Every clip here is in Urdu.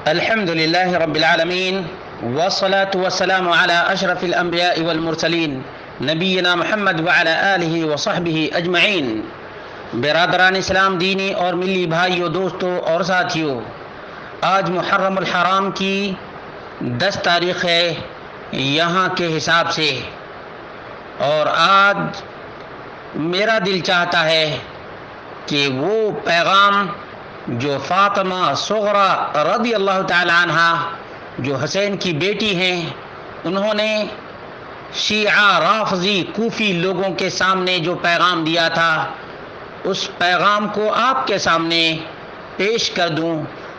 الحمد لله رب العالمين والصلاة والسلام على أشرف الأنبياء والمرسلين نبینا محمد وعلى آلہ وصحبہ اجمعین۔ برادران اسلام، دینی اور ملی بھائیوں، دوستوں اور ساتھیوں، آج محرم الحرام کی 10 تاریخ ہے یہاں کے حساب سے، اور آج میرا دل چاہتا ہے کہ وہ پیغام جو فاطمہ صغریٰ رضی اللہ تعالی عنہ جو حسین کی بیٹی ہیں، انہوں نے شیعہ رافضی کوفی لوگوں کے سامنے جو پیغام دیا تھا، اس پیغام کو آپ کے سامنے پیش کر دوں۔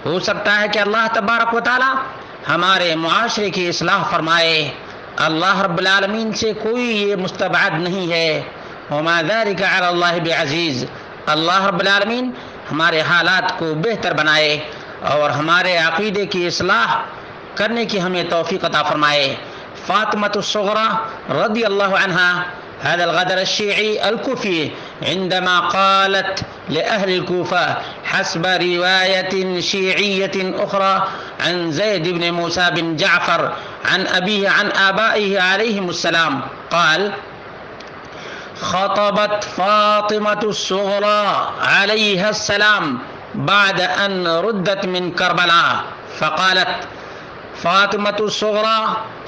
ہو سکتا ہے کہ اللہ تبارک و تعالی ہمارے معاشرے کی اصلاح فرمائے۔ اللہ رب العالمین سے کوئی یہ مستبعد نہیں ہے، وما ذلک علی اللہ بعزیز۔ اللہ رب العالمین ہمارے حالات کو بہتر بنائے اور ہمارے عقیدے کی اصلاح کرنے کی ہمیں توفیق عطا فرمائے۔ فاطمة الصغرى رضی اللہ عنہ هذا الغدر الشيعي الكوفي عندما قالت لأهل الكوفة حسب رواية شيعية أخرى عن زيد بن موسى بن جعفر عن أبيه عن آبائه عليهم السلام قال: خطبت فاطمة الصغرى عليها السلام بعد أن ردت من كربلاء فقالت، فاطمة الصغرى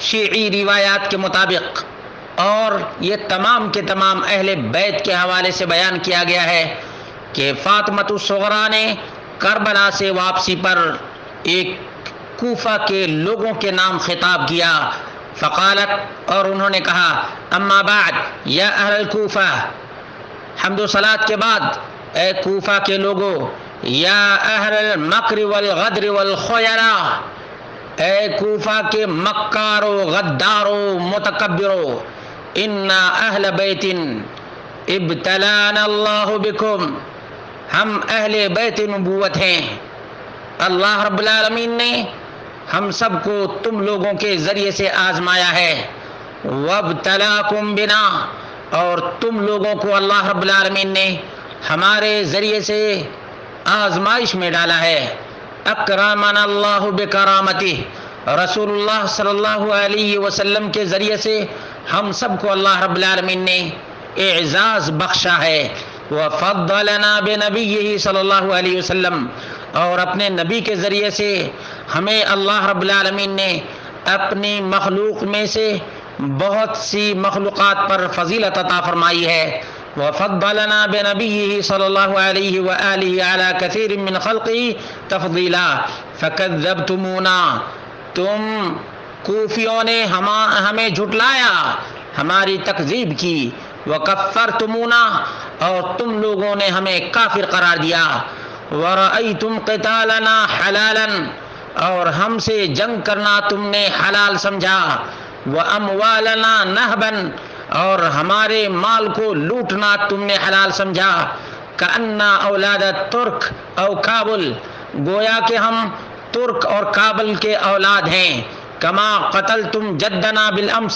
شیعی روایات کے مطابق، اور یہ تمام کے تمام اہل بیت کے حوالے سے بیان کیا گیا ہے کہ فاطمة الصغرى نے کربلا سے واپسی پر ایک کوفہ کے لوگوں کے نام خطاب کیا۔ فقالت، اور انہوں نے کہا، اما بعد یا اہل الکوفہ، حمد و صلات کے بعد اے کوفہ کے لوگوں، یا اہل المکر والغدر والخیرہ، اے کوفہ کے مکارو غدارو متکبرو، انا اہل بیت ابتلانا اللہ بکم، ہم اہل بیت نبوت ہیں، اللہ رب العالمین نے ہم سب کو تم لوگوں کے ذریعے سے آزمایا ہے، وابتلاکم بنا، اور تم لوگوں کو اللہ رب العالمین نے ہمارے ذریعے سے آزمائش میں ڈالا ہے۔ اکرمنا اللہ بکرامتہ، رسول اللہ صلی اللہ علیہ وسلم کے ذریعے سے ہم سب کو اللہ رب العالمین نے اعزاز بخشا ہے۔ وفضلنا بنبیہ صلی اللہ علیہ وسلم، اور اپنے نبی کے ذریعے سے ہمیں اللہ رب العالمین نے اپنی مخلوق میں سے بہت سی مخلوقات پر فضیلت عطا فرمائی ہے۔ وفضلنا بنبیہ صلی اللہ علیہ وآلہ علی کثیر من خلقہ تفضیلا فکذبتمونا، تم کوفیوں نے ہمیں جھٹلایا، ہماری تکذیب کی، وکفرتمونا، اور تم لوگوں نے ہمیں کافر قرار دیا، ورأیتم قتالنا حلالا، اور ہم سے جنگ کرنا تم نے حلال سمجھا، واموالنا نہبا، اور ہمارے مال کو لوٹنا تم نے حلال سمجھا، کأننا اولاد ترک او کابل، گویا کہ ہم ترک اور کابل کے اولاد ہیں، کما قتلتم جدنا بالامس،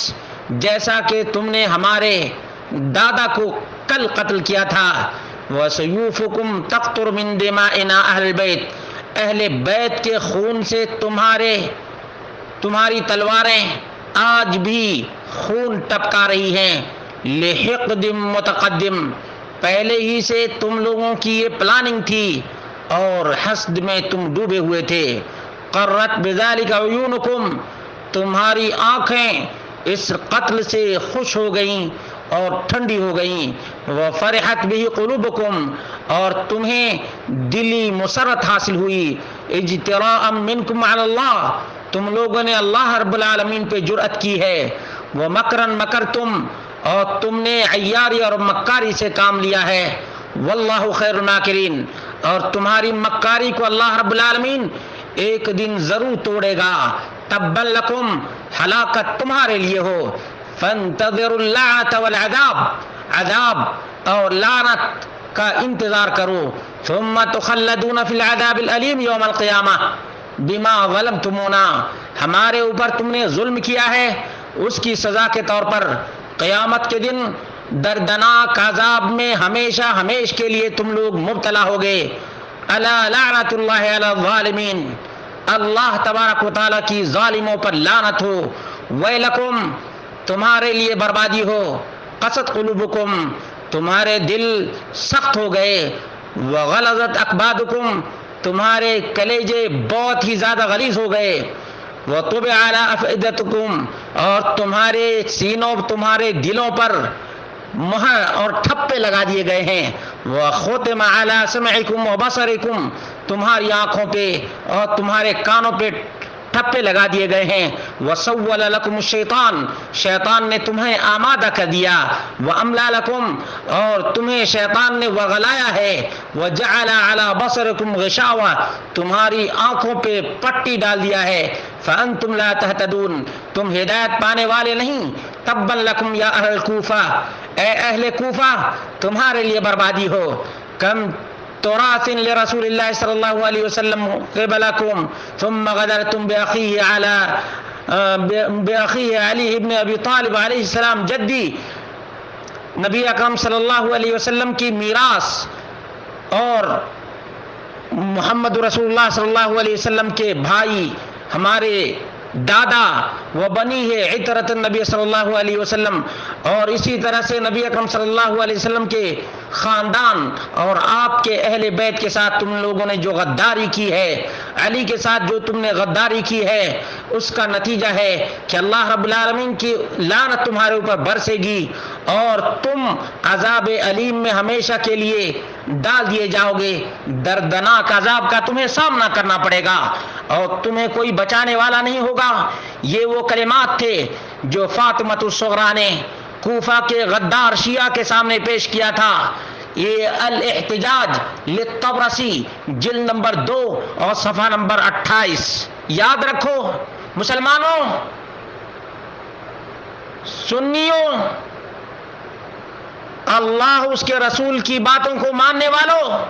جیسا کہ تم نے ہمارے دادا کو کل قتل کیا تھا، وسیوفکم تقطر من دمائنا اہل البیت، اہل بیت کے خون سے تمہاری تلواریں آج بھی خون ٹپکا رہی ہیں، لحقد متقدم، پہلے ہی سے تم لوگوں کی یہ پلاننگ تھی اور حسد میں تم ڈوبے ہوئے تھے، قرت بذالک عیونکم، تمہاری آنکھیں اس قتل سے خوش ہو گئیں اور ٹھنڈی ہو گئیں، وفرحت به قلوبکم، اور تمہیں دلی مسرت حاصل ہوئی، اجتراء منکم علی اللہ، تم لوگوں نے اللہ رب العالمین پہ جرأت کی ہے، ومکرن مکرتم، اور تم نے عیاری اور مکاری سے کام لیا ہے، واللہ خیر الماکرین، اور تمہاری مکاری کو اللہ رب العالمین ایک دن ضرور توڑے گا، تبا لکم، ہلاکت تمہارے لیے ہو، فانتظروا اللعنۃ والعذاب، عذاب اور لعنت کا انتظار کرو، ثم تخلدون فی العذاب العلیم یوم القیامہ بما ظلمتمونا، ہمارے اوپر تم نے ظلم کیا ہے، اس کی سزا کے طور پر قیامت کے دن دردناک عذاب میں ہمیشہ ہمیش کے لیے تم لوگ مبتلا ہوگے۔ الا لعنت اللہ علی الظالمین، اللہ تبارک و تعالیٰ کی ظالموں پر لعنت ہو، ویلکم تمہارے لیے بربادی ہو، قست قلوبکم تمہارے دل سخت ہو گئے، وغلظت اکبادکم تمہارے کلیجے بہت ہی زیادہ غلیظ ہو گئے، وطبع علی افئدتکم اور تمہارے سینوں تمہارے دلوں پر مہر اور ٹھپے لگا دیے گئے ہیں، وختم علی سمعکم وبصرکم تمہاری آنکھوں پہ اور تمہارے کانوں پہ ٹھپے لگا دیے گئے ہیں، وسول لکم الشیطان شیطان نے تمہیں آمادہ کر دیا، واملا لکم اور تمہیں شیطان نے وغلایا ہے، وجعل علی بصرکم غشاوہ تمہاری آنکھوں پہ پٹی ڈال دیا ہے، فانتم لا تہتدون تم ہدایت پانے والے نہیں، تبا لکم یا اہل کوفہ اے اہل کوفہ تمہارے لیے بربادی ہو، کم تراث لرسول اللہ صلی اللہ علیہ وسلم قبلکم ثم غدرتم بأخیہ علی ابن ابی طالب علیہ السلام جدی، نبی اکرم صلی اللہ علیہ وسلم کی میراث اور محمد رسول اللہ صلی اللہ علیہ وسلم کے بھائی ہمارے دادا و بنی ہے عطرت النبی صلی اللہ علیہ وسلم، اور اسی طرح سے نبی اکرم صلی اللہ علیہ وسلم کے خاندان اور آپ کے اہل بیت کے ساتھ تم لوگوں نے جو غداری کی ہے، علی کے ساتھ جو تم نے غداری کی ہے، اس کا نتیجہ ہے کہ اللہ رب العالمین کی لعنت تمہارے اوپر برسے گی اور تم عذاب علیم میں ہمیشہ کے لیے ڈال دیے جاؤ گے، دردناک عذاب کا تمہیں سامنا کرنا پڑے گا اور تمہیں کوئی بچانے والا نہیں ہوگا۔ یہ وہ کلمات تھے جو فاطمۃ الصغریٰ نے کوفہ کے غدار شیعہ کے سامنے پیش کیا تھا۔ یہ الاحتجاج للطبرسی جلد نمبر 2 اور صفحہ نمبر 28۔ یاد رکھو مسلمانوں، سنیوں، اللہ اس کے رسول کی باتوں کو ماننے والوں،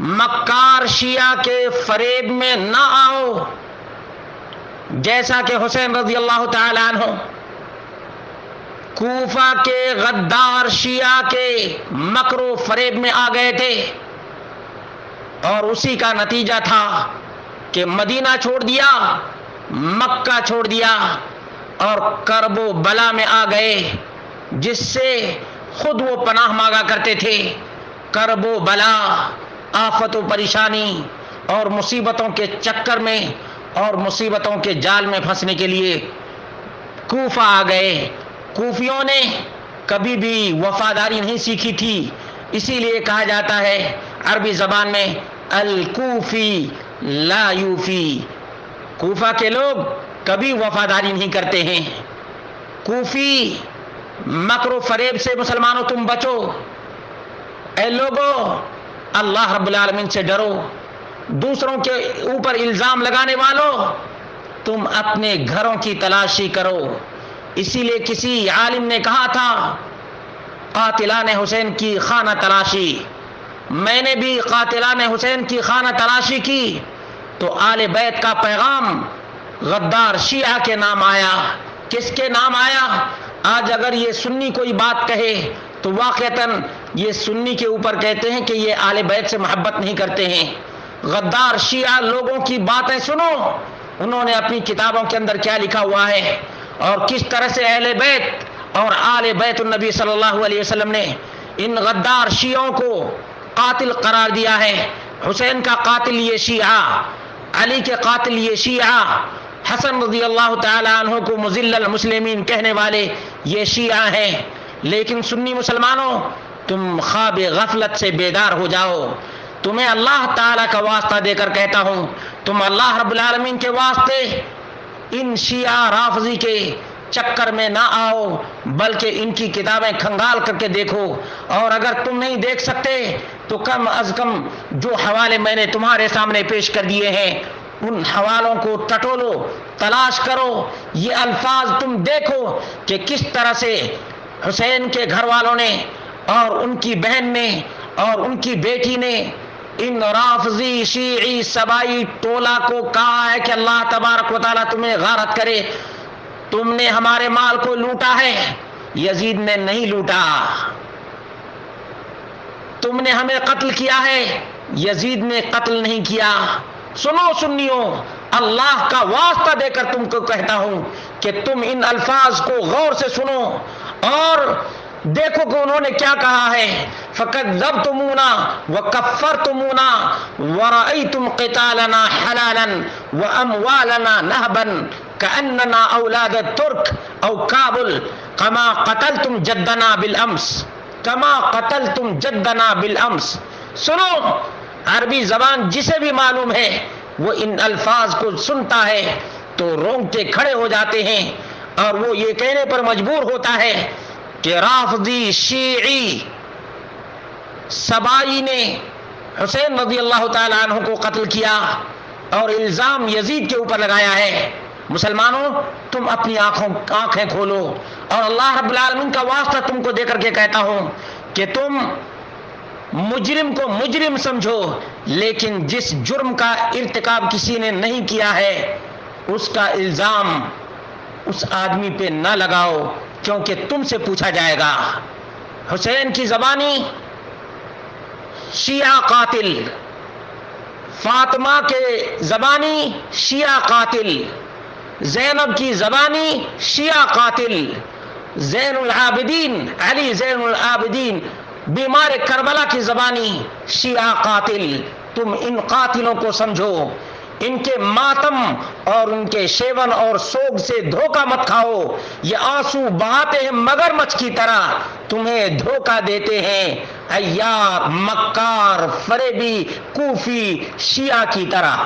مکار شیعہ کے فریب میں نہ آؤ، جیسا کہ حسین رضی اللہ تعالی عنہ کوفہ کے غدار شیعہ کے مکر و فریب میں آ گئے تھے، اور اسی کا نتیجہ تھا کہ مدینہ چھوڑ دیا، مکہ چھوڑ دیا اور کرب و بلا میں آ گئے، جس سے خود وہ پناہ مانگا کرتے تھے۔ کرب و بلا، آفت و پریشانی اور مصیبتوں کے چکر میں اور مصیبتوں کے جال میں پھنسنے کے لیے کوفہ آ گئے۔ کوفیوں نے کبھی بھی وفاداری نہیں سیکھی تھی، اسی لیے کہا جاتا ہے عربی زبان میں الکوفی لا یوفی، کوفہ کے لوگ کبھی وفاداری نہیں کرتے ہیں۔ کوفی مکر و فریب سے مسلمانوں تم بچو، اے لوگو اللہ رب العالمین سے ڈرو، دوسروں کے اوپر الزام لگانے والوں تم اپنے گھروں کی تلاشی کرو۔ اسی لیے کسی عالم نے کہا تھا قاتلان حسین کی خانہ تلاشی، میں نے بھی قاتلان حسین کی خانہ تلاشی کی تو آل بیت کا پیغام غدار شیعہ کے نام آیا۔ کس کے نام آیا؟ آج اگر یہ سنی کوئی بات کہے تو واقعتاً یہ سنی کے اوپر کہتے ہیں کہ یہ آل بیت سے محبت نہیں کرتے ہیں۔ غدار شیعہ لوگوں کی باتیں سنو، انہوں نے اپنی کتابوں کے اندر کیا لکھا ہوا ہے اور کس طرح سے اہل بیت اور آل بیت النبی صلی اللہ علیہ وسلم نے ان غدار شیعوں کو قاتل قرار دیا ہے۔ حسین کا قاتل یہ شیعہ، علی کے قاتل یہ شیعہ، حسن رضی اللہ تعالی عنہ کو مذل المسلمین کہنے والے یہ شیعہ ہیں۔ لیکن سنی مسلمانوں، تم خواب غفلت سے بیدار ہو جاؤ۔ تمہیں اللہ تعالیٰ کا واسطہ دے کر کہتا ہوں، تم اللہ رب العالمین کے واسطے ان شیعہ رافضی کے چکر میں نہ آؤ، بلکہ ان کی کتابیں کھنگال کر کے دیکھو، اور اگر تم نہیں دیکھ سکتے تو کم از کم جو حوالے میں نے تمہارے سامنے پیش کر دیے ہیں ان حوالوں کو ٹٹولو، تلاش کرو، یہ الفاظ تم دیکھو کہ کس طرح سے حسین کے گھر والوں نے اور ان کی بہن نے اور ان کی بیٹی نے ان رافضی شیعی سبائی ٹولہ کو کہا ہے کہ اللہ تبارک و تعالیٰ تمہیں غارت کرے، تم نے ہمارے مال کو لوٹا ہے، یزید نے نہیں لوٹا، تم نے ہمیں قتل کیا ہے، یزید نے قتل نہیں کیا، سنو سنیوں، اللہ کا واسطہ دے کر تم کو کہتا ہوں کہ تم ان الفاظ کو غور سے سنو اور دیکھو کہ انہوں نے کیا کہا ہے. فَكَذَّبْتُمُونَا وَكَفَّرْتُمُونَا وَرَأَيْتُمْ قِتَالَنَا حَلَالًا وَأَمْوَالَنَا نَهْبًا كَأَنَّنَا أَوْلَادَ التُّرْكِ أَوْ كَابُلَ كَمَا قَتَلْتُمْ جَدَّنَا بِالْأَمْسِ كَمَا قَتَلْتُمْ جَدَّنَا بِالْأَمْسِ. سنو، عربی زبان جسے بھی معلوم ہے وہ ان الفاظ کو سنتا ہے تو رونگٹے کھڑے ہو جاتے ہیں اور وہ یہ کہنے پر مجبور ہوتا ہے کہ رافضی شیعی سبائی نے حسین رضی اللہ تعالیٰ عنہ کو قتل کیا اور الزام یزید کے اوپر لگایا ہے. مسلمانوں، تم اپنی آنکھیں کھولو اور اللہ رب العالمین کا واسطہ تم کو دے کر کے کہتا ہوں کہ تم مجرم کو مجرم سمجھو، لیکن جس جرم کا ارتکاب کسی نے نہیں کیا ہے اس کا الزام اس آدمی پہ نہ لگاؤ، کیونکہ تم سے پوچھا جائے گا. حسین کی زبانی شیعہ قاتل، فاطمہ کے زبانی شیعہ قاتل، زینب کی زبانی شیعہ قاتل، زین العابدین علی زین العابدین بیمار کربلا کی زبانی شیعہ قاتل. تم ان قاتلوں کو سمجھو، ان کے ماتم اور ان کے شیون اور سوگ سے دھوکہ مت کھاؤ. یہ آنسو بہاتے ہیں مگرمچھ کی طرح، تمہیں دھوکہ دیتے ہیں عیار، مکار، فریبی، کوفی شیعہ کی طرح.